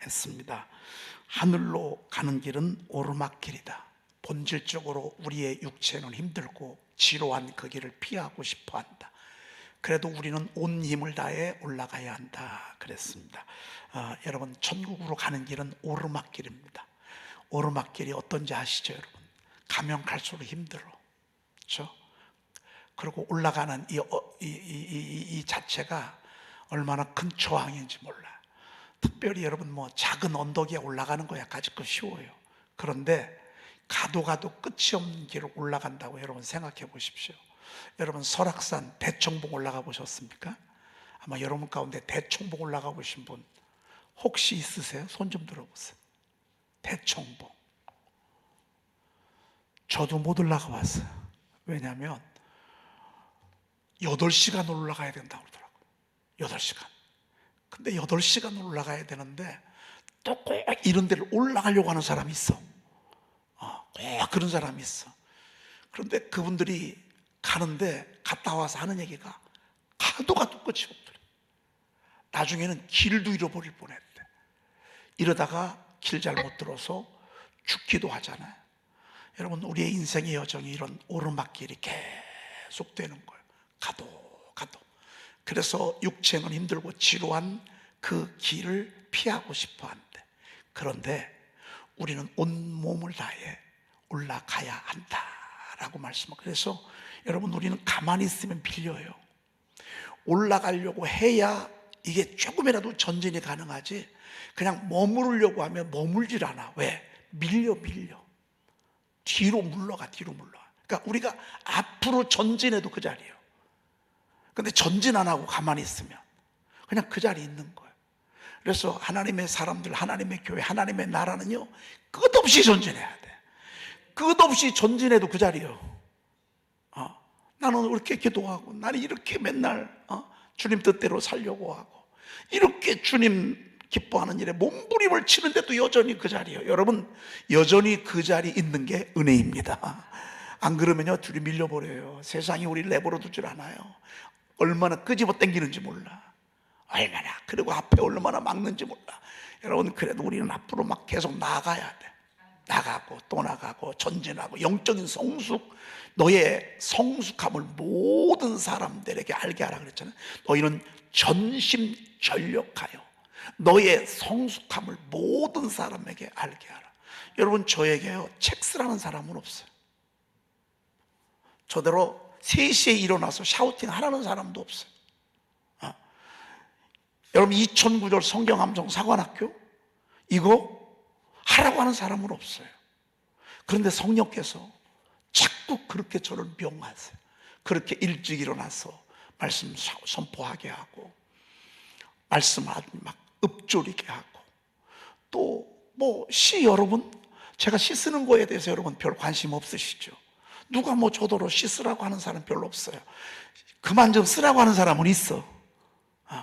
했습니다. 하늘로 가는 길은 오르막길이다. 본질적으로 우리의 육체는 힘들고 지루한 그 길을 피하고 싶어 한다. 그래도 우리는 온 힘을 다해 올라가야 한다 그랬습니다. 여러분, 천국으로 가는 길은 오르막길입니다. 오르막길이 어떤지 아시죠, 여러분? 가면 갈수록 힘들어. 그렇죠? 그리고 올라가는 이 자체가 얼마나 큰 저항인지 몰라. 특별히 여러분, 작은 언덕에 올라가는 거야 가지고 쉬워요. 그런데 가도 끝이 없는 길을 올라간다고 여러분 생각해 보십시오. 여러분, 설악산 대청봉 올라가 보셨습니까? 아마 여러분 가운데 대청봉 올라가 보신 분 혹시 있으세요? 손 좀 들어보세요. 대청봉. 저도 못 올라가 봤어요. 왜냐하면 8시간 올라가야 된다고 그러더라고요. 8시간. 근데 8시간 올라가야 되는데 또 꼭 이런 데를 올라가려고 하는 사람이 있어. 꼭 그런 사람이 있어. 그런데 그분들이 가는데 갔다 와서 하는 얘기가 가도 끝이 없더래. 나중에는 길도 잃어버릴 뻔했대. 이러다가 길 잘못 들어서 죽기도 하잖아요. 여러분, 우리의 인생의 여정이 이런 오르막길이 계속 되는 거예요. 가도. 그래서 육체는 힘들고 지루한 그 길을 피하고 싶어 한대. 그런데 우리는 온 몸을 다해 올라가야 한다라고 말씀하고, 그래서 여러분, 우리는 가만히 있으면 밀려요. 올라가려고 해야 이게 조금이라도 전진이 가능하지, 그냥 머무르려고 하면 머물질 않아. 왜? 밀려. 뒤로 물러가. 그러니까 우리가 앞으로 전진해도 그 자리예요. 근데 전진 안 하고 가만히 있으면 그냥 그 자리에 있는 거예요. 그래서 하나님의 사람들, 하나님의 교회, 하나님의 나라는요, 끝없이 전진해야 돼. 끝없이 전진해도 그 자리예요. 나는 이렇게 기도하고, 나는 이렇게 맨날 주님 뜻대로 살려고 하고, 이렇게 주님 기뻐하는 일에 몸부림을 치는데도 여전히 그 자리예요. 여러분, 여전히 그 자리에 있는 게 은혜입니다. 안 그러면요, 둘이 밀려버려요. 세상이 우리를 내버려 두질 않아요. 얼마나 끄집어 당기는지 몰라. 얼마나, 그리고 앞에 얼마나 막는지 몰라. 여러분, 그래도 우리는 앞으로 막 계속 나가야 돼. 나가고 또 나가고 전진하고, 영적인 성숙, 너의 성숙함을 모든 사람들에게 알게 하라 그랬잖아요. 너희는 전심전력하여 너의 성숙함을 모든 사람에게 알게 하라. 여러분, 저에게요, 책 쓰라는 사람은 없어요. 저대로 3시에 일어나서 샤우팅 하라는 사람도 없어요. 여러분, 2009절 성경함성 사관학교 이거 하라고 하는 사람은 없어요. 그런데 성령께서 자꾸 그렇게 저를 명하세요. 그렇게 일찍 일어나서 말씀 선포하게 하고, 말씀 막 읊조리게 하고, 또 시, 여러분, 제가 시 쓰는 거에 대해서 여러분 별 관심 없으시죠? 누가 저더러 시 쓰라고 하는 사람 별로 없어요. 그만 좀 쓰라고 하는 사람은 있어.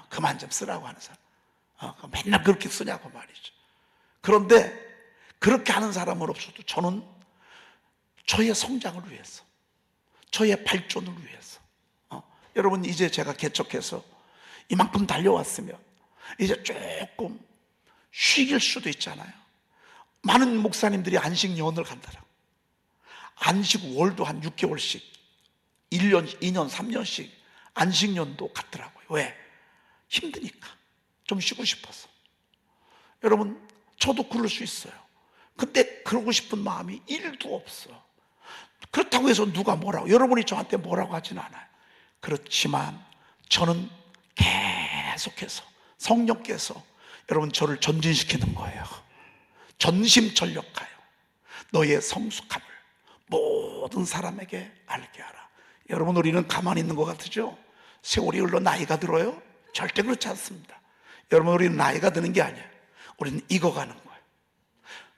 그만 좀 쓰라고 하는 사람. 맨날 그렇게 쓰냐고 말이죠. 그런데 그렇게 하는 사람은 없어도 저는 저의 성장을 위해서, 저의 발전을 위해서, 여러분, 이제 제가 개척해서 이만큼 달려왔으면 이제 조금 쉬길 수도 있잖아요. 많은 목사님들이 안식년을 간다라고. 안식월도 한 6개월씩, 1년, 2년, 3년씩 안식년도 갔더라고요. 왜? 힘드니까. 좀 쉬고 싶어서. 여러분, 저도 그럴 수 있어요. 근데 그러고 싶은 마음이 1도 없어. 그렇다고 해서 누가 뭐라고, 여러분이 저한테 뭐라고 하진 않아요. 그렇지만 저는 계속해서 성령께서 여러분 저를 전진시키는 거예요. 전심전력하여 너의 성숙함을 모든 사람에게 알게 하라. 여러분, 우리는 가만히 있는 것 같으죠? 세월이 흘러 나이가 들어요? 절대 그렇지 않습니다. 여러분, 우리는 나이가 드는 게 아니에요. 우리는 익어가는 거예요.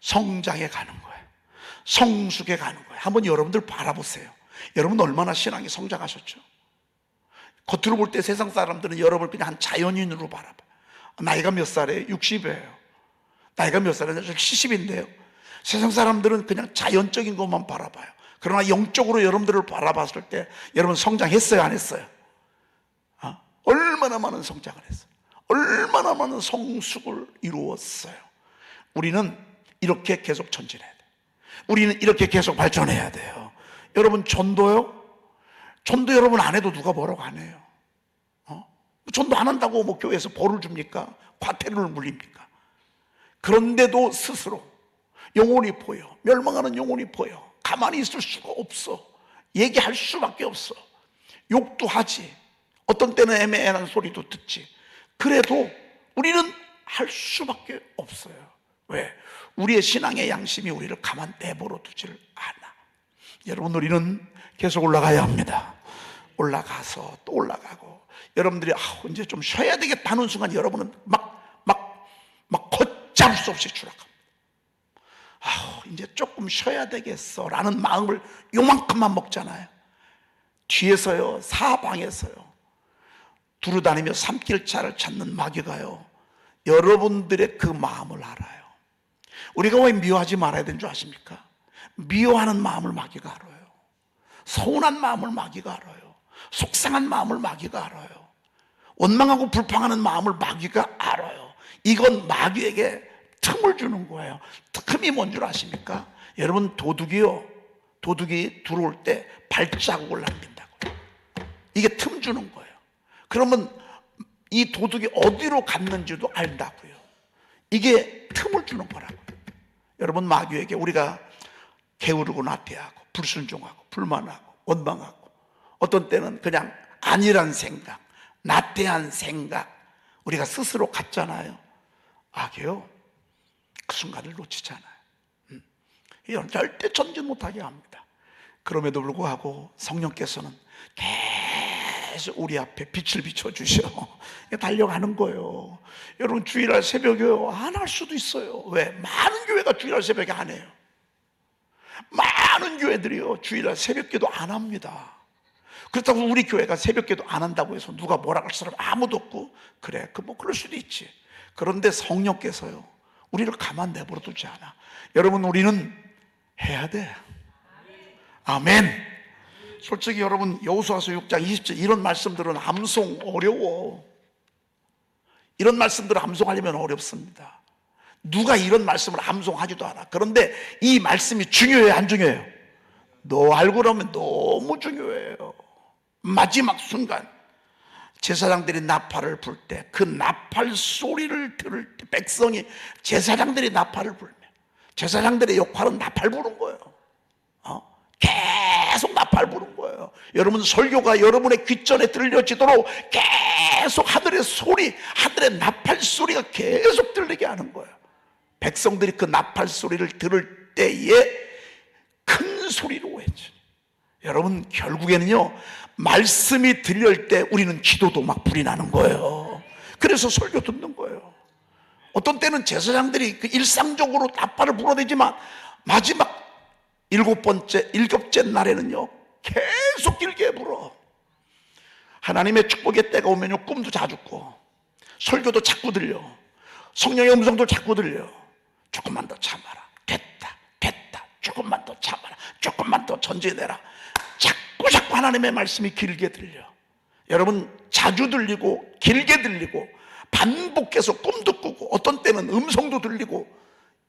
성장해 가는 거예요. 성숙해 가는 거예요. 한번 여러분들 바라보세요. 여러분 얼마나 신앙이 성장하셨죠? 겉으로 볼 때 세상 사람들은 여러분을 그냥 한 자연인으로 바라봐요. 나이가 몇 살이에요? 60이에요. 나이가 몇 살이에요? 70인데요. 세상 사람들은 그냥 자연적인 것만 바라봐요. 그러나 영적으로 여러분들을 바라봤을 때 여러분 성장했어요, 안 했어요? 얼마나 많은 성장을 했어요. 얼마나 많은 성숙을 이루었어요. 우리는 이렇게 계속 전진해야 돼요. 우리는 이렇게 계속 발전해야 돼요. 여러분, 전도요? 전도 여러분 안 해도 누가 뭐라고 안 해요. 전도 안 한다고 뭐 교회에서 벌을 줍니까? 과태료를 물립니까? 그런데도 스스로 영혼이 보여, 멸망하는 영혼이 보여, 가만히 있을 수가 없어. 얘기할 수밖에 없어. 욕도 하지, 어떤 때는 애매한 소리도 듣지. 그래도 우리는 할 수밖에 없어요. 왜? 우리의 신앙의 양심이 우리를 가만 내버려 두지를 않아. 여러분, 우리는 계속 올라가야 합니다. 올라가서 또 올라가고, 여러분들이 이제 좀 쉬어야 되겠다는 순간 여러분은 막 걷잡을 수 없이 추락합니다. 이제 조금 쉬어야 되겠어 라는 마음을 요만큼만 먹잖아요. 뒤에서요, 사방에서요, 두루다니며 삼킬자를 찾는 마귀가요, 여러분들의 그 마음을 알아요. 우리가 왜 미워하지 말아야 되는 줄 아십니까? 미워하는 마음을 마귀가 알아요. 서운한 마음을 마귀가 알아요. 속상한 마음을 마귀가 알아요. 원망하고 불평하는 마음을 마귀가 알아요. 이건 마귀에게 틈을 주는 거예요. 틈이 뭔 줄 아십니까? 여러분, 도둑이 들어올 때 발자국을 남긴다고. 이게 틈 주는 거예요. 그러면 이 도둑이 어디로 갔는지도 안다고요. 이게 틈을 주는 거라고요. 여러분, 마귀에게 우리가 게으르고 나태하고 불순종하고 불만하고 원망하고, 어떤 때는 그냥 아니란 생각, 나태한 생각, 우리가 스스로 갖잖아요. 악이요, 그 순간을 놓치잖아요. 이건 절대 전진 못하게 합니다. 그럼에도 불구하고 성령께서는 계속 우리 앞에 빛을 비춰주셔 달려가는 거예요. 여러분, 주일날 새벽에요, 안 할 수도 있어요. 왜? 많은 교회가 주일날 새벽에 안 해요. 많은 교회들이요, 주일날 새벽기도 안 합니다. 그렇다고 우리 교회가 새벽기도 안 한다고 해서 누가 뭐라 할 사람 아무도 없고, 그래, 뭐 그럴 수도 있지. 그런데 성령께서요, 우리를 가만 내버려 두지 않아. 여러분, 우리는 해야 돼. 아멘. 솔직히 여러분, 여호수아서 6장 20절 이런 말씀들은 암송 어려워. 이런 말씀들을 암송하려면 어렵습니다. 누가 이런 말씀을 암송하지도 않아. 그런데 이 말씀이 중요해요, 안 중요해요? 너 알고 나면 너무 중요해요. 마지막 순간 제사장들이 나팔을 불 때, 그 나팔 소리를 들을 때, 백성이, 제사장들이 나팔을 불면, 제사장들의 역할은 나팔 부는 거예요. 계속 나팔 부는 거예요. 여러분, 설교가 여러분의 귓전에 들려지도록 계속 하늘의 소리, 하늘의 나팔 소리가 계속 들리게 하는 거예요. 백성들이 그 나팔 소리를 들을 때에 큰 소리로 외쳐. 여러분, 결국에는요, 말씀이 들릴 때 우리는 기도도 막 불이 나는 거예요. 그래서 설교 듣는 거예요. 어떤 때는 제사장들이 그 일상적으로 나팔을 불어대지만 마지막 일곱째 날에는요, 계속 길게 불어. 하나님의 축복의 때가 오면요, 꿈도 자주 꿔, 설교도 자꾸 들려, 성령의 음성도 자꾸 들려. 조금만 더 참아라, 됐다, 조금만 더 참아라, 조금만 더 전진해라. 자꾸 하나님의 말씀이 길게 들려. 여러분, 자주 들리고 길게 들리고 반복해서 꿈도 꾸고 어떤 때는 음성도 들리고,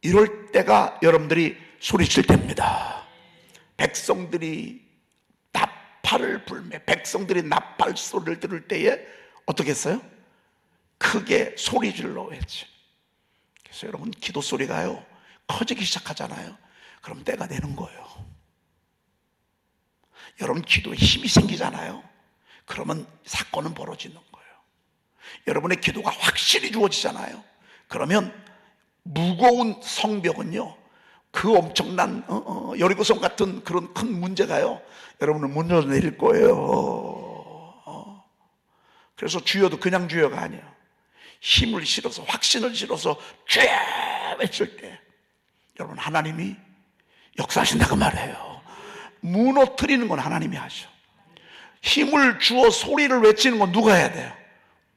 이럴 때가 여러분들이 소리칠 때입니다. 백성들이 나팔을 불며, 백성들이 나팔 소리를 들을 때에 어떻게 했어요? 크게 소리질러 외치. 그래서 여러분, 기도 소리가요, 커지기 시작하잖아요. 그럼 때가 되는 거예요. 여러분, 기도에 힘이 생기잖아요. 그러면 사건은 벌어지는 거예요. 여러분의 기도가 확실히 주어지잖아요. 그러면 무거운 성벽은요, 그 엄청난 여리고성 같은 그런 큰 문제가요, 여러분을 무너져 내릴 거예요. 그래서 주여도 그냥 주여가 아니야. 힘을 실어서, 확신을 실어서 죄 외칠 때 여러분, 하나님이 역사하신다고 말해요. 무너뜨리는 건 하나님이 하셔. 힘을 주어 소리를 외치는 건 누가 해야 돼요?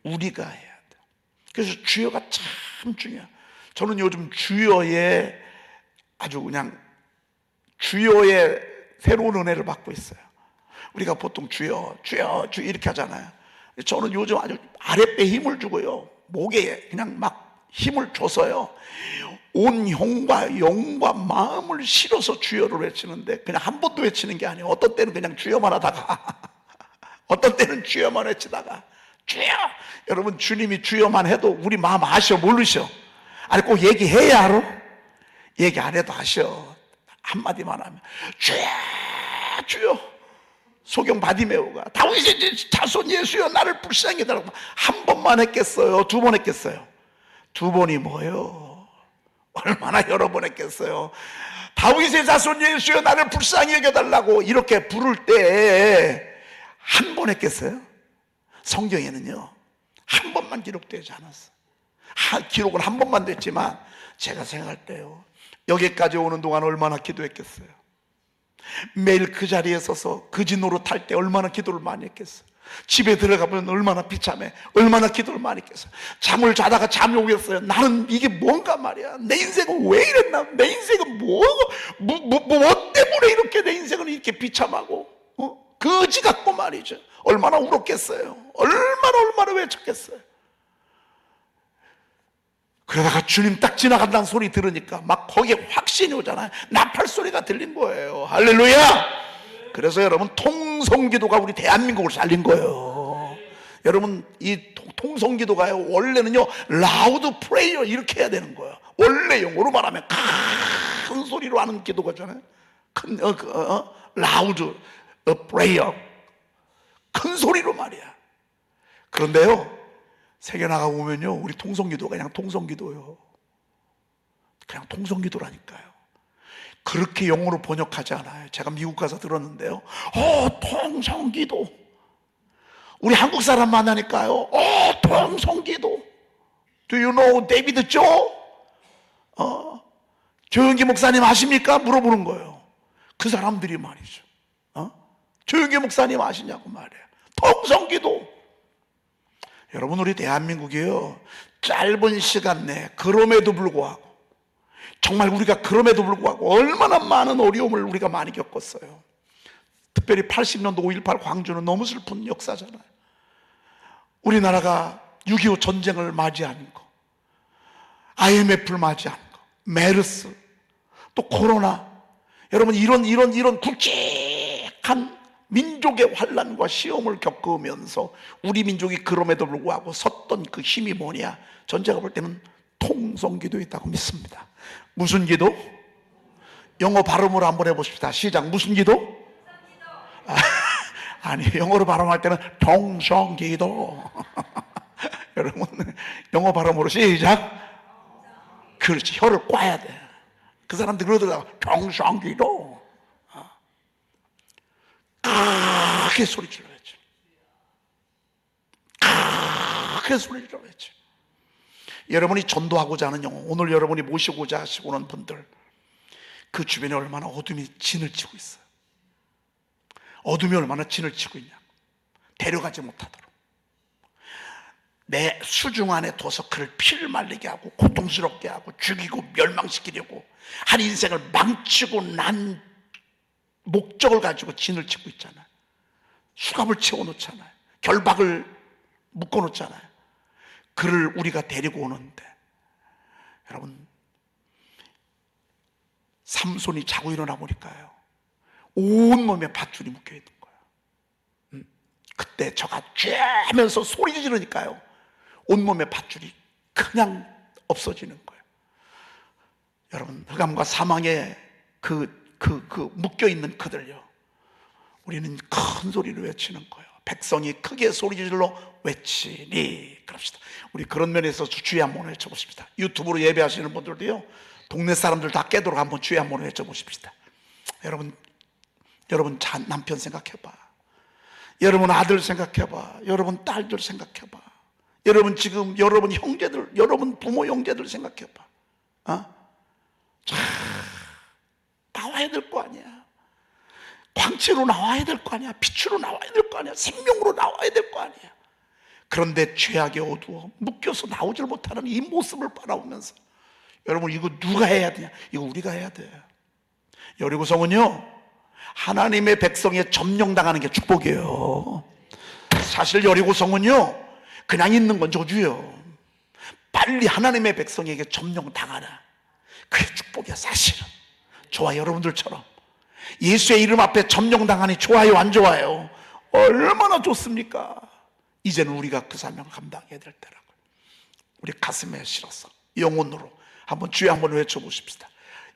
우리가 해야 돼요. 그래서 주여가 참 중요해요. 저는 요즘 주여의 아주 그냥 주여의 새로운 은혜를 받고 있어요. 우리가 보통 주여 이렇게 하잖아요. 저는 요즘 아주 아랫배에 힘을 주고요, 목에 그냥 막 힘을 줘서요, 온 형과 영과 마음을 실어서 주여를 외치는데, 그냥 한 번도 외치는 게 아니에요. 어떤 때는 그냥 주여만 하다가 어떤 때는 주여만 외치다가, 주여! 여러분, 주님이 주여만 해도 우리 마음 아셔 모르셔? 아니, 꼭 얘기해야 알아? 얘기 안 해도 아셔. 한마디만 하면 주여 주여. 소경 바디메오가 다윗의 자손 예수여 나를 불쌍히 여달라고 한 번만 했겠어요? 두 번 했겠어요? 두 번이 뭐예요? 얼마나 여러 번 했겠어요? 다윗의 자손 예수여 나를 불쌍히 여겨달라고 이렇게 부를 때 한 번 했겠어요? 성경에는요, 한 번만 기록되지 않았어요. 기록은 한 번만 됐지만 제가 생각할 때요, 여기까지 오는 동안 얼마나 기도했겠어요? 매일 그 자리에 서서 그 진노로 탈 때 얼마나 기도를 많이 했겠어요? 집에 들어가면 얼마나 비참해, 얼마나 기도를 많이 했겠어요? 잠을 자다가 잠이 오겠어요? 나는 이게 뭔가 말이야, 내 인생은 왜 이랬나, 내 인생은 뭐 때문에 이렇게 내 인생은 이렇게 비참하고 거지 같고 말이죠. 얼마나 울었겠어요? 얼마나 외쳤겠어요? 그러다가 주님 딱 지나간다는 소리 들으니까 막 거기에 확신이 오잖아요. 나팔 소리가 들린 거예요. 할렐루야! 그래서 여러분, 통성기도가 우리 대한민국을 살린 거예요. 여러분, 이 통성기도가요, 원래는요 라우드 프레이어 이렇게 해야 되는 거예요. 원래 영어로 말하면 큰 소리로 하는 기도가잖아요. 큰 라우드 프레이어, 큰 소리로 말이야. 그런데요, 세계 나가 보면요, 우리 통성기도가 그냥 통성기도요. 그냥 통성기도라니까요. 그렇게 영어로 번역하지 않아요. 제가 미국 가서 들었는데요, 통성기도. 우리 한국 사람 만나니까요, 통성기도. Do you know 데이비드 조? 조영기 목사님 아십니까? 물어보는 거예요. 그 사람들이 말이죠. 조영기 목사님 아시냐고 말이에요. 통성기도. 여러분, 우리 대한민국이요, 짧은 시간 내에 그럼에도 불구하고, 정말 우리가 그럼에도 불구하고 얼마나 많은 어려움을 우리가 많이 겪었어요. 특별히 80년도 5.18 광주는 너무 슬픈 역사잖아요. 우리나라가 6.25 전쟁을 맞이한 거, IMF를 맞이한 거, 메르스, 또 코로나. 여러분, 이런 굵직한 민족의 환난과 시험을 겪으면서 우리 민족이 그럼에도 불구하고 섰던 그 힘이 뭐냐? 전 제가 볼 때는 통성기도였다고 믿습니다. 무슨 기도? 영어 발음으로 한번 해보십시다. 시작. 무슨 기도? 아니, 영어로 발음할 때는 통성기도. 여러분, 영어 발음으로 시작. 그렇지, 혀를 꽈야 돼. 그 사람들 그러더라고, 통성기도. 크게 소리 질러야지. 크게 소리 질러야지. 여러분이 전도하고자 하는 영혼, 오늘 여러분이 모시고자 하시고 오는 분들, 그 주변에 얼마나 어둠이 진을 치고 있어요. 어둠이 얼마나 진을 치고 있냐. 데려가지 못하도록 내 수중 안에 둬서 그를 피를 말리게 하고 고통스럽게 하고 죽이고 멸망시키려고 한 인생을 망치고 난 목적을 가지고 진을 치고 있잖아요. 수갑을 채워놓잖아요. 결박을 묶어놓잖아요. 그를 우리가 데리고 오는데, 여러분, 삼손이 자고 일어나 보니까요, 온몸에 밧줄이 묶여있는 거예요. 그때 저가 쬐면서 소리 지르니까요, 온몸에 밧줄이 그냥 없어지는 거예요. 여러분, 흑암과 사망에 묶여있는 그들요, 우리는 큰 소리로 외치는 거예요. 백성이 크게 소리 질러 외치니. 그럽시다. 우리 그런 면에서 주의 한번 외쳐보십시다. 유튜브로 예배하시는 분들도요, 동네 사람들 다 깨도록 한번 주의 한번 외쳐보십시다. 여러분 남편 생각해봐. 여러분 아들 생각해봐. 여러분 딸들 생각해봐. 여러분 지금 여러분 형제들, 여러분 부모 형제들 생각해봐. 나와야 될 거 아니야. 광채로 나와야 될 거 아니야. 빛으로 나와야 될 거 아니야. 생명으로 나와야 될 거 아니야. 그런데 죄악에 어두워 묶여서 나오질 못하는 이 모습을 바라보면서, 여러분, 이거 누가 해야 되냐? 이거 우리가 해야 돼. 여리고성은요, 하나님의 백성에 점령당하는 게 축복이에요. 사실 여리고성은요, 그냥 있는 건 저주예요. 빨리 하나님의 백성에게 점령당하라. 그게 축복이야. 사실은 저와 여러분들처럼 예수의 이름 앞에 점령당하니 좋아요 안 좋아요? 얼마나 좋습니까? 이제는 우리가 그 사명을 감당해야 될 때라고요. 우리 가슴에 실어서 영혼으로 한번 주여 한번 외쳐보십시다.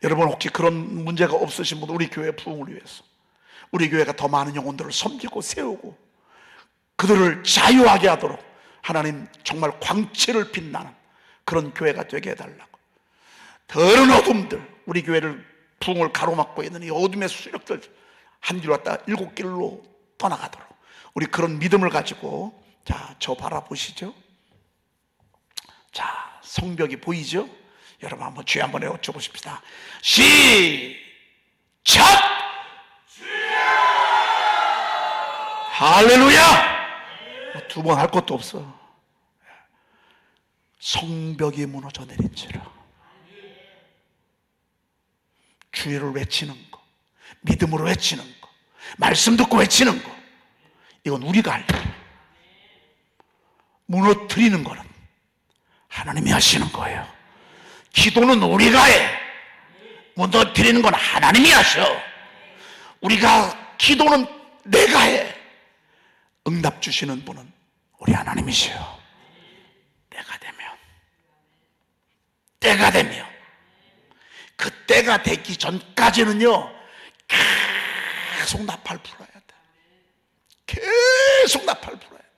여러분 혹시 그런 문제가 없으신 분, 우리 교회 부흥을 위해서 우리 교회가 더 많은 영혼들을 섬기고 세우고 그들을 자유하게 하도록 하나님 정말 광채를 빛나는 그런 교회가 되게 해달라고. 더러운 어둠들, 우리 교회를 부흥을 가로막고 있는 이 어둠의 수력들 한 길 왔다 7길로 떠나가도록 우리 그런 믿음을 가지고, 자, 저 바라보시죠? 자, 성벽이 보이죠? 여러분 한번 주여 한번 외쳐보십시다. 시작! 할렐루야! 두 번 할 것도 없어. 성벽이 무너져 내린지라. 주의를 외치는 거, 믿음으로 외치는 거, 말씀 듣고 외치는 거, 이건 우리가 할 일. 무너뜨리는 거는 하나님이 하시는 거예요. 기도는 우리가 해. 무너뜨리는 건 하나님이 하셔. 우리가 기도는 내가 해. 응답 주시는 분은 우리 하나님이시요. 때가 되면 그 때가 되기 전까지는요 계속 나팔 불어야 돼. 계속 나팔 불어야 돼.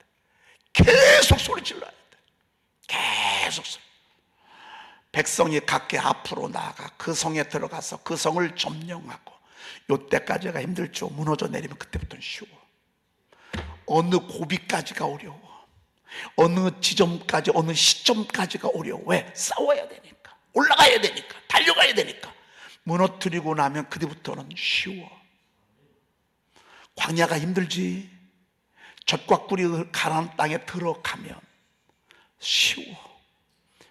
계속 소리 질러야 돼. 계속 소리. 백성이 각기 앞으로 나아가 그 성에 들어가서 그 성을 점령하고, 요때까지가 힘들죠. 무너져 내리면 그때부터는 쉬워. 어느 고비까지가 어려워. 어느 지점까지, 어느 시점까지가 어려워. 왜? 싸워야 되니까, 올라가야 되니까, 달려가야 되니까. 무너뜨리고 나면 그때부터는 쉬워. 광야가 힘들지. 젖과 꿀이 가나안 땅에 들어가면 쉬워.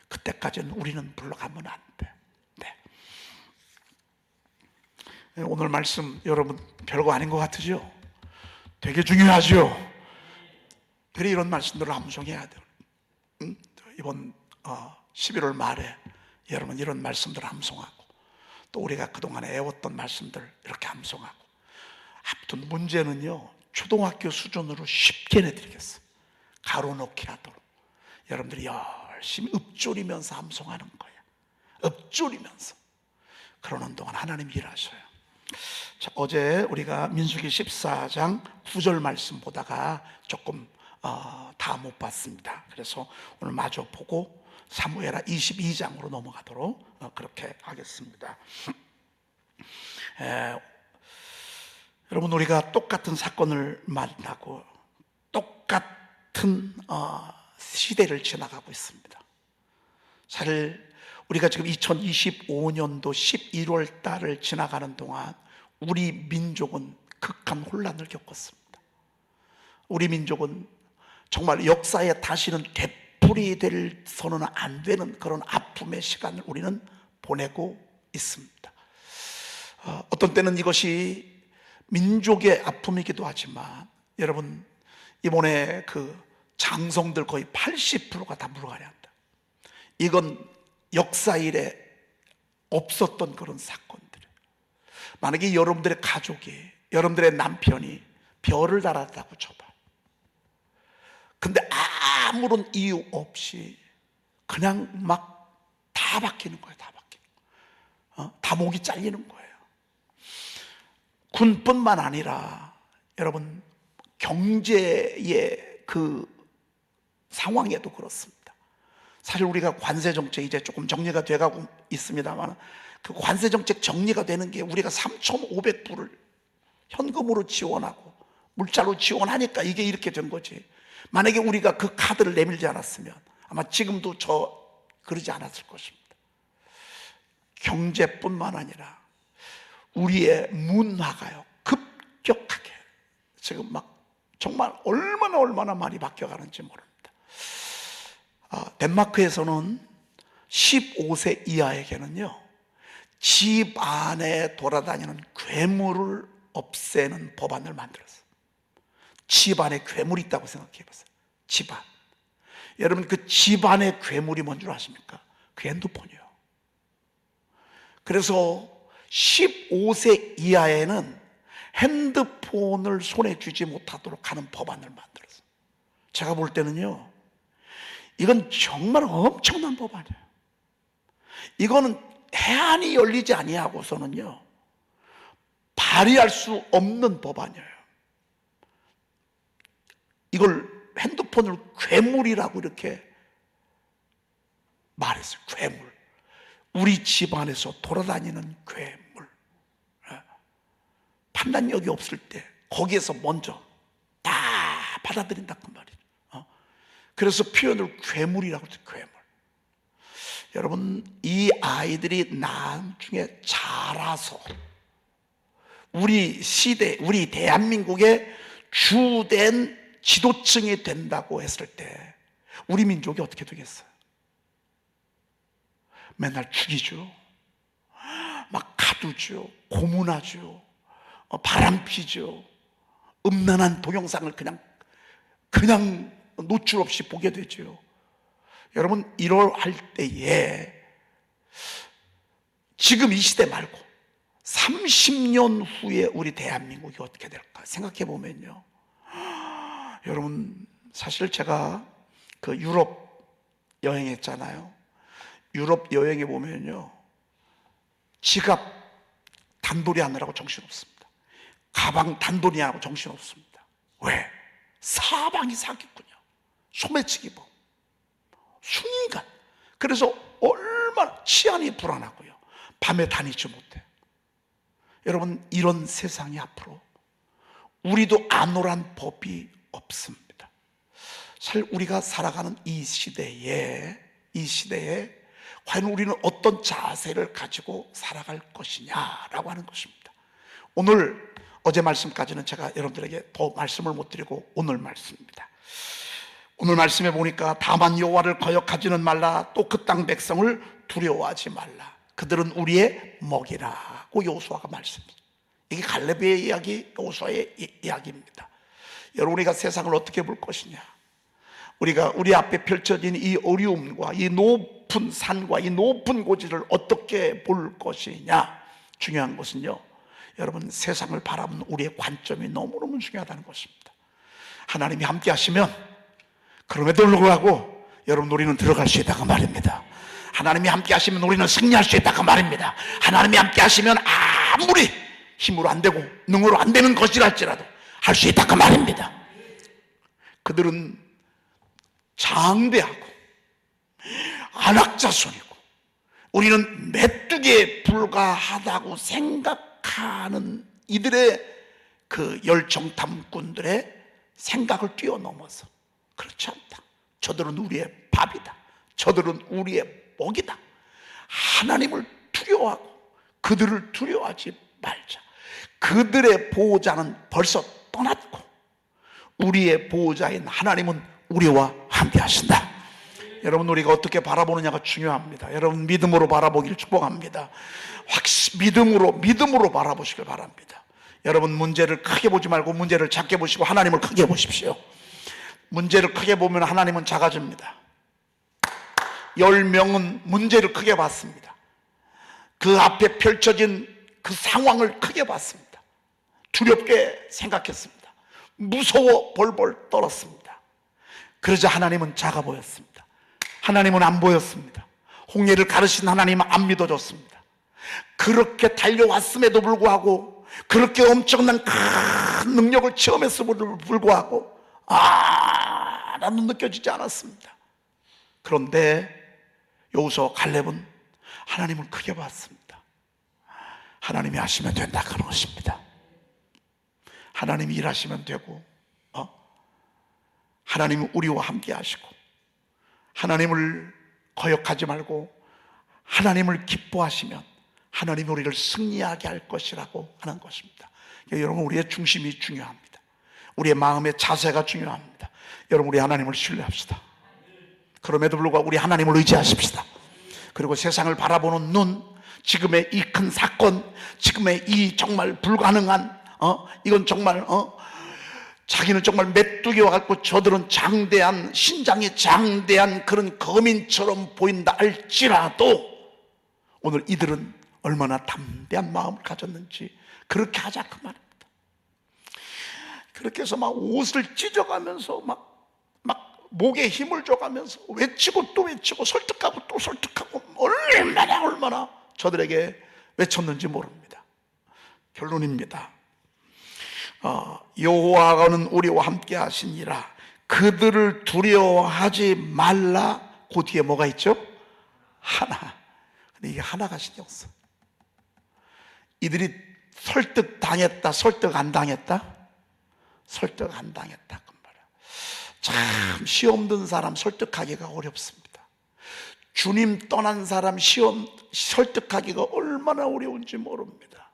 그때까지는 우리는 물러가면 안 돼. 네. 오늘 말씀 여러분 별거 아닌 것 같으죠? 되게 중요하죠? 그래 이런 말씀들을 암송해야 돼요. 이번 11월 말에 여러분 이런 말씀들을 암송하고, 또 우리가 그동안에 애웠던 말씀들 이렇게 암송하고. 아무튼 문제는요, 초등학교 수준으로 쉽게 내드리겠어요. 가로놓기 하도록 여러분들이 열심히 읊조리면서 암송하는 거예요. 읊조리면서. 그러는 동안 하나님이 일하셔요. 자, 어제 우리가 민수기 14장 9절 말씀 보다가 조금 다 못 봤습니다. 그래서 오늘 마저 보고 사무엘하 22장으로 넘어가도록 그렇게 하겠습니다. 여러분, 우리가 똑같은 사건을 만나고 똑같은 시대를 지나가고 있습니다. 사실 우리가 지금 2025년도 11월 달을 지나가는 동안 우리 민족은 극한 혼란을 겪었습니다. 우리 민족은 정말 역사에 다시는 되풀이 될서는 안 되는 그런 아픔의 시간을 우리는 보내고 있습니다. 어떤 때는 이것이 민족의 아픔이기도 하지만, 여러분 이번에 그 장성들 거의 80%가 다 물러가려 한다. 이건 역사 이래 없었던 그런 사건들이에요. 만약에 여러분들의 가족이, 여러분들의 남편이 별을 달았다고 쳐봐. 근데 아무런 이유 없이 그냥 막 다 바뀌는 거예요. 다 바뀌는 거예요. 다 목이 잘리는 거예요. 군뿐만 아니라 여러분 경제의 그 상황에도 그렇습니다. 사실 우리가 관세 정책 이제 조금 정리가 돼가고 있습니다만, 그 관세 정책 정리가 되는 게 우리가 3,500불을 현금으로 지원하고 물자로 지원하니까 이게 이렇게 된 거지. 만약에 우리가 그 카드를 내밀지 않았으면 아마 지금도 그러지 않았을 것입니다. 경제뿐만 아니라 우리의 문화가요 급격하게 지금 막 정말 얼마나 많이 바뀌어가는지 모릅니다. 덴마크에서는 15세 이하에게는요 집 안에 돌아다니는 괴물을 없애는 법안을 만들었어요. 집 안에 괴물이 있다고 생각해 보세요. 집 안. 여러분, 그 집안의 괴물이 뭔 줄 아십니까? 그 핸드폰이요. 그래서 15세 이하에는 핸드폰을 손에 쥐지 못하도록 하는 법안을 만들었어요. 제가 볼 때는요, 이건 정말 엄청난 법안이에요. 이거는 해안이 열리지 아니하고서는요 발의할 수 없는 법안이에요. 이걸 핸드폰을 괴물이라고 이렇게 말했어요. 괴물. 우리 집안에서 돌아다니는 괴물. 판단력이 없을 때 거기에서 먼저 다 받아들인다 그 말이에요. 그래서 표현을 괴물이라고 했어요. 괴물. 여러분, 이 아이들이 나중에 자라서 우리 시대, 우리 대한민국의 주된 지도층이 된다고 했을 때 우리 민족이 어떻게 되겠어요? 맨날 죽이죠, 막 가두죠, 고문하죠, 바람피죠, 음란한 동영상을 그냥 노출 없이 보게 되죠. 여러분, 이러할 때에 지금 이 시대 말고 30년 후에 우리 대한민국이 어떻게 될까 생각해 보면요, 여러분, 사실 제가 그 유럽 여행했잖아요. 유럽 여행에 보면요, 지갑 단돌이 하느라고 정신없습니다. 가방 단돌이 하느라고 정신없습니다. 왜? 사방이 사기꾼이야. 소매치기범. 순간. 그래서 얼마나 치안이 불안하고요, 밤에 다니지 못해. 여러분, 이런 세상이 앞으로 우리도 안오란 법이 없습니다. 사실 우리가 살아가는 이 시대에 과연 우리는 어떤 자세를 가지고 살아갈 것이냐라고 하는 것입니다. 오늘 어제 말씀까지는 제가 여러분들에게 더 말씀을 못 드리고 오늘 말씀입니다. 오늘 말씀에 보니까 다만 여호와를 거역하지는 말라, 또 그 땅 백성을 두려워하지 말라, 그들은 우리의 먹이라고 여호수아가 말씀합니다. 이게 갈렙의 이야기, 여호수아의 이야기입니다. 여러분, 우리가 세상을 어떻게 볼 것이냐, 우리가 우리 앞에 펼쳐진 이 어려움과 이 높은 산과 이 높은 고지를 어떻게 볼 것이냐, 중요한 것은요, 여러분, 세상을 바라보는 우리의 관점이 너무너무 중요하다는 것입니다. 하나님이 함께 하시면 그럼에도 불구하고 여러분, 우리는 들어갈 수 있다고 말입니다. 하나님이 함께 하시면 우리는 승리할 수 있다고 말입니다. 하나님이 함께 하시면 아무리 힘으로 안 되고 능으로 안 되는 것이랄지라도 할 수 있다고 말입니다. 그들은 장대하고 안악자손이고 우리는 메뚜기에 불과하다고 생각하는 이들의 그 열정탐꾼들의 생각을 뛰어넘어서 그렇지 않다, 저들은 우리의 밥이다, 저들은 우리의 먹이다, 하나님을 두려워하고 그들을 두려워하지 말자. 그들의 보호자는 벌써 떠났고 우리의 보호자인 하나님은 우리와 함께 하신다. 여러분, 우리가 어떻게 바라보느냐가 중요합니다. 여러분, 믿음으로 바라보기를 축복합니다. 믿음으로 바라보시길 바랍니다. 여러분, 문제를 크게 보지 말고 문제를 작게 보시고 하나님을 크게 보십시오. 문제를 크게 보면 하나님은 작아집니다. 10명은 문제를 크게 봤습니다. 그 앞에 펼쳐진 그 상황을 크게 봤습니다. 두렵게 생각했습니다. 무서워 벌벌 떨었습니다. 그러자 하나님은 작아 보였습니다. 하나님은 안 보였습니다. 홍해를 가르신 하나님은 안 믿어졌습니다. 그렇게 달려왔음에도 불구하고, 그렇게 엄청난 큰 능력을 체험했음에도 불구하고 나는 느껴지지 않았습니다. 그런데 여호수아 갈렙은 하나님을 크게 봤습니다. 하나님이 하시면 된다 하는 것입니다. 하나님이 일하시면 되고, 하나님은 우리와 함께 하시고, 하나님을 거역하지 말고 하나님을 기뻐하시면 하나님이 우리를 승리하게 할 것이라고 하는 것입니다. 여러분, 우리의 중심이 중요합니다. 우리의 마음의 자세가 중요합니다. 여러분, 우리 하나님을 신뢰합시다. 그럼에도 불구하고 우리 하나님을 의지하십시다. 그리고 세상을 바라보는 눈, 지금의 이 큰 사건, 지금의 이 정말 불가능한 이건 정말 자기는 정말 메뚜기와 같고 저들은 장대한, 신장이 장대한 그런 거민처럼 보인다 할지라도 오늘 이들은 얼마나 담대한 마음을 가졌는지 그렇게 하자 그 말입니다. 그렇게 해서 막 옷을 찢어가면서 막 목에 힘을 줘가면서 외치고 또 외치고 설득하고 또 설득하고 얼마나 저들에게 외쳤는지 모릅니다. 결론입니다. 여호와는 우리와 함께 하시니라. 그들을 두려워하지 말라. 그 뒤에 뭐가 있죠? 하나. 근데 이게 하나가 신경 써. 이들이 설득 당했다, 설득 안 당했다? 설득 안 당했다 그 말이야. 참 시험 든 사람 설득하기가 어렵습니다. 주님 떠난 사람 설득하기가 얼마나 어려운지 모릅니다.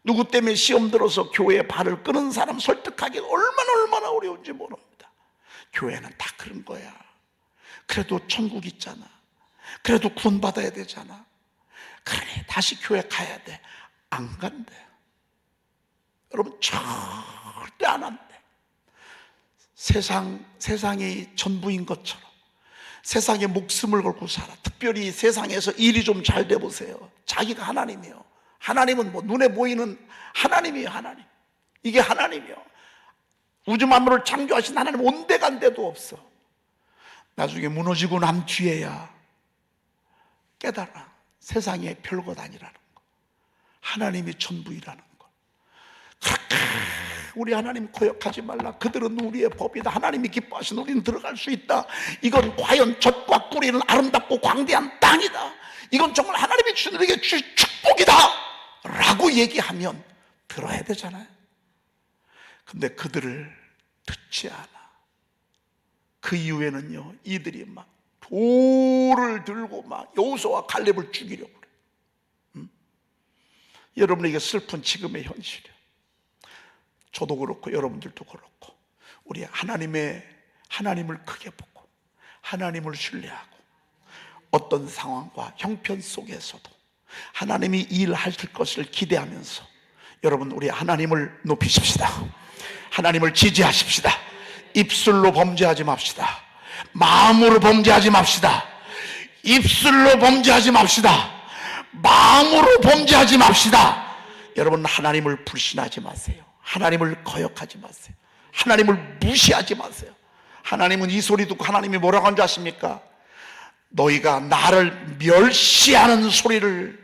누구 때문에 시험 들어서 교회에 발을 끄는 사람 설득하기가 얼마나 어려운지 모릅니다. 교회는 다 그런 거야. 그래도 천국 있잖아. 그래도 구원받아야 되잖아. 그래 다시 교회 가야 돼. 안 간대. 여러분 절대 안 한대. 세상이 전부인 것처럼 세상에 목숨을 걸고 살아. 특별히 세상에서 일이 좀 잘 돼 보세요. 자기가 하나님이요. 하나님은 뭐 눈에 보이는 하나님이에요. 하나님. 이게 하나님이요. 우주 만물을 창조하신 하나님 온데간데도 없어. 나중에 무너지고 난 뒤에야 깨달아. 세상에 별것 아니라는 거. 하나님이 전부이라는 거. 그렇게 우리 하나님 거역하지 말라. 그들은 우리의 법이다. 하나님이 기뻐하신 우리는 들어갈 수 있다. 이건 과연 젖과 꿀이는 아름답고 광대한 땅이다. 이건 정말 하나님이 주신 우리에게 주신 축복이다 라고 얘기하면 들어야 되잖아요. 근데 그들을 듣지 않아. 그 이후에는요, 이들이 막 돌을 들고 막 여호수아와 갈렙을 죽이려고 그래. 여러분에게 슬픈 지금의 현실이에요. 저도 그렇고 여러분들도 그렇고 우리 하나님을 크게 보고 하나님을 신뢰하고 어떤 상황과 형편 속에서도 하나님이 일하실 것을 기대하면서 여러분 우리 하나님을 높이십시다. 하나님을 지지하십시다. 입술로 범죄하지 맙시다. 마음으로 범죄하지 맙시다. 입술로 범죄하지 맙시다. 마음으로 범죄하지 맙시다. 여러분 하나님을 불신하지 마세요. 하나님을 거역하지 마세요. 하나님을 무시하지 마세요. 하나님은 이 소리 듣고 하나님이 뭐라고 하는 줄 아십니까? 너희가 나를 멸시하는 소리를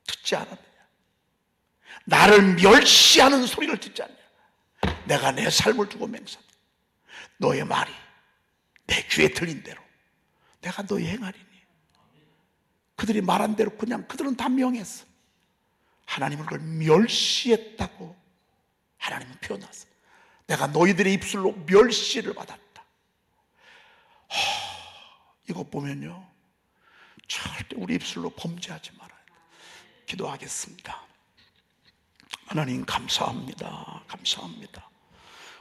듣지 않았느냐? 나를 멸시하는 소리를 듣지 않느냐? 내가 내 삶을 두고 맹세한다. 너의 말이 내 귀에 들린 대로 내가 너희 행하리니. 그들이 말한 대로 그냥 그들은 다 명했어. 하나님은 그걸 멸시했다고 하나님은 표현했어. 내가 너희들의 입술로 멸시를 받았다. 이거 보면요, 절대 우리 입술로 범죄하지 말아야 돼. 기도하겠습니다. 하나님 감사합니다. 감사합니다.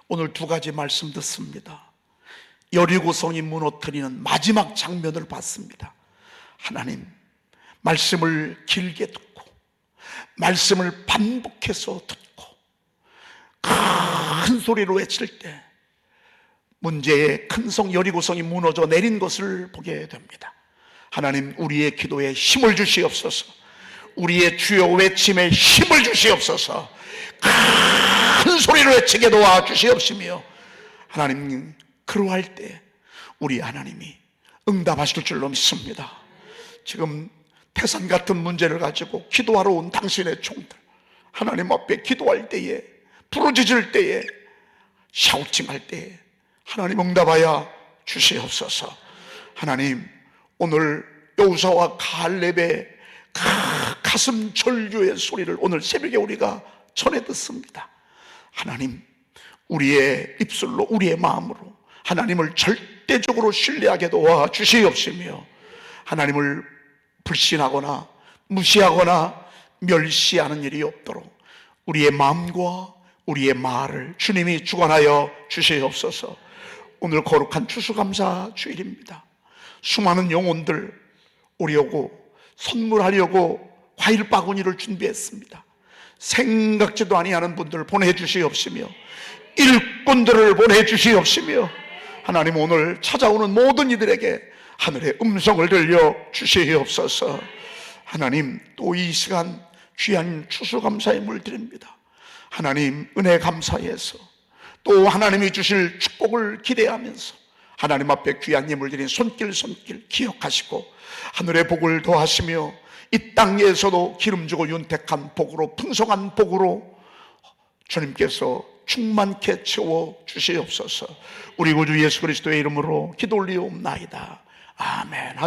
오늘 두 가지 말씀 듣습니다. 여리고성이 무너뜨리는 마지막 장면을 봤습니다. 하나님 말씀을 길게 듣고 말씀을 반복해서 듣고 큰 소리로 외칠 때 문제의 큰 성 여리고성이 무너져 내린 것을 보게 됩니다. 하나님 우리의 기도에 힘을 주시옵소서. 우리의 주여 외침에 힘을 주시옵소서. 큰 소리로 외치게 도와주시옵시며 하나님 그러할 때 우리 하나님이 응답하실 줄로 믿습니다. 지금 태산 같은 문제를 가지고 기도하러 온 당신의 종들 하나님 앞에 기도할 때에 부르짖을 때에 샤우팅할 때에 하나님 응답하여 주시옵소서. 하나님 오늘 여호수아와 갈렙의 가슴 절규의 소리를 오늘 새벽에 우리가 전해 듣습니다. 하나님 우리의 입술로 우리의 마음으로 하나님을 절대적으로 신뢰하게 도와주시옵시며 하나님을 불신하거나 무시하거나 멸시하는 일이 없도록 우리의 마음과 우리의 말을 주님이 주관하여 주시옵소서. 오늘 거룩한 추수감사 주일입니다. 수많은 영혼들 오려고 선물하려고 과일 바구니를 준비했습니다. 생각지도 아니하는 분들을 보내주시옵시며 일꾼들을 보내주시옵시며 하나님 오늘 찾아오는 모든 이들에게 하늘의 음성을 들려 주시옵소서. 하나님 또 이 시간 귀한 추수감사의 물 드립니다. 하나님 은혜 감사해서 또 하나님이 주실 축복을 기대하면서 하나님 앞에 귀한 예물 드린 손길 기억하시고 하늘의 복을 더하시며 이 땅에서도 기름주고 윤택한 복으로 풍성한 복으로 주님께서 충만케 채워 주시옵소서. 우리 구주 예수 그리스도의 이름으로 기도 올리옵나이다. 아멘.